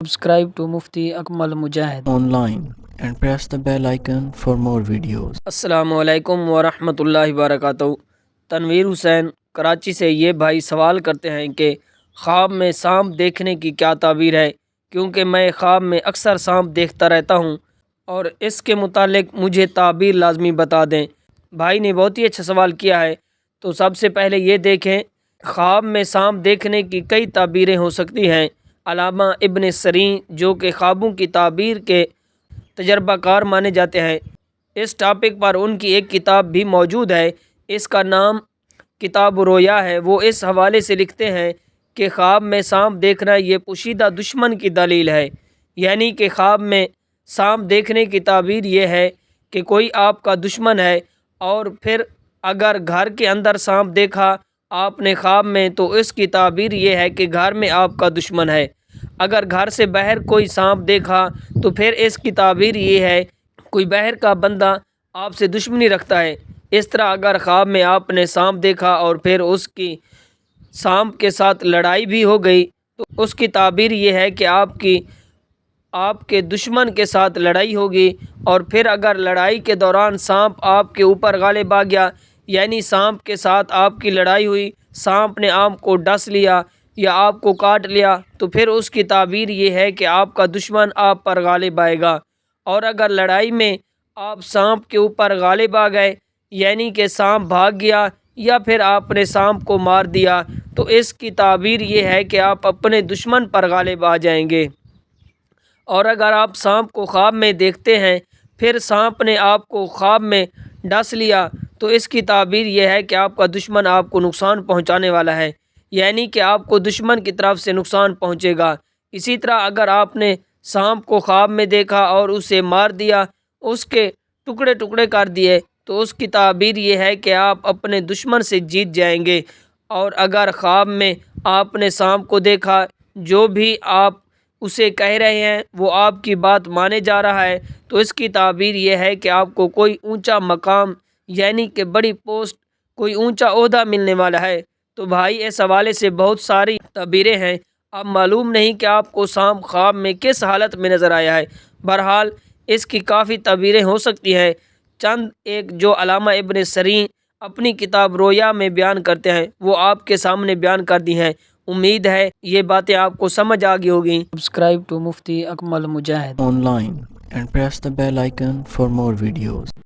Subscribe to Mufti Akmal Mujahid online and press the bell icon for more videos. السلام علیکم ورحمۃ اللہ وبرکاتہ۔ تنویر حسین کراچی سے یہ بھائی سوال کرتے ہیں کہ خواب میں سانپ دیکھنے کی کیا تعبیر ہے، کیونکہ میں خواب میں اکثر سانپ دیکھتا رہتا ہوں اور اس کے متعلق مجھے تعبیر لازمی بتا دیں۔ بھائی نے بہت ہی اچھا سوال کیا ہے۔ تو سب سے پہلے یہ دیکھیں، خواب میں سانپ دیکھنے کی کئی تعبیریں ہو سکتی ہیں۔ علامہ ابن سیرین جو کہ خوابوں کی تعبیر کے تجربہ کار مانے جاتے ہیں، اس ٹاپک پر ان کی ایک کتاب بھی موجود ہے، اس کا نام کتاب رویا ہے۔ وہ اس حوالے سے لکھتے ہیں کہ خواب میں سانپ دیکھنا یہ پوشیدہ دشمن کی دلیل ہے، یعنی کہ خواب میں سانپ دیکھنے کی تعبیر یہ ہے کہ کوئی آپ کا دشمن ہے، اور پھر اگر گھر کے اندر سانپ دیکھا آپ نے خواب میں تو اس کی تعبیر یہ ہے کہ گھر میں آپ کا دشمن ہے۔ اگر گھر سے باہر کوئی سانپ دیکھا تو پھر اس کی تعبیر یہ ہے کوئی باہر کا بندہ آپ سے دشمنی رکھتا ہے۔ اس طرح اگر خواب میں آپ نے سانپ دیکھا اور پھر اس کی سانپ کے ساتھ لڑائی بھی ہو گئی تو اس کی تعبیر یہ ہے کہ آپ کے دشمن کے ساتھ لڑائی ہوگی، اور پھر اگر لڑائی کے دوران سانپ آپ کے اوپر غالب آ گیا، یعنی سانپ کے ساتھ آپ کی لڑائی ہوئی، سانپ نے آپ کو ڈس لیا یا آپ کو کاٹ لیا، تو پھر اس کی تعبیر یہ ہے کہ آپ کا دشمن آپ پر غالب آئے گا۔ اور اگر لڑائی میں آپ سانپ کے اوپر غالب آ گئے، یعنی کہ سانپ بھاگ گیا یا پھر آپ نے سانپ کو مار دیا، تو اس کی تعبیر یہ ہے کہ آپ اپنے دشمن پر غالب آ جائیں گے۔ اور اگر آپ سانپ کو خواب میں دیکھتے ہیں پھر سانپ نے آپ کو خواب میں ڈس لیا، تو اس کی تعبیر یہ ہے کہ آپ کا دشمن آپ کو نقصان پہنچانے والا ہے، یعنی کہ آپ کو دشمن کی طرف سے نقصان پہنچے گا۔ اسی طرح اگر آپ نے سانپ کو خواب میں دیکھا اور اسے مار دیا، اس کے ٹکڑے ٹکڑے کر دیے، تو اس کی تعبیر یہ ہے کہ آپ اپنے دشمن سے جیت جائیں گے۔ اور اگر خواب میں آپ نے سانپ کو دیکھا، جو بھی آپ اسے کہہ رہے ہیں وہ آپ کی بات مانے جا رہا ہے، تو اس کی تعبیر یہ ہے کہ آپ کو کوئی اونچا مقام، یعنی کہ بڑی پوسٹ، کوئی اونچا عہدہ ملنے والا ہے۔ تو بھائی اس حوالے سے بہت ساری تعبیریں ہیں، اب معلوم نہیں کہ آپ کو سانپ خواب میں کس حالت میں نظر آیا ہے۔ بہرحال اس کی کافی تعبیریں ہو سکتی ہیں، چند ایک جو علامہ ابن سیرین اپنی کتاب رویا میں بیان کرتے ہیں وہ آپ کے سامنے بیان کر دی ہیں۔ امید ہے یہ باتیں آپ کو سمجھ آ گئی ہوگی۔ Subscribe to Mufti Akmal Mujahid Online and press the bell icon for more videos.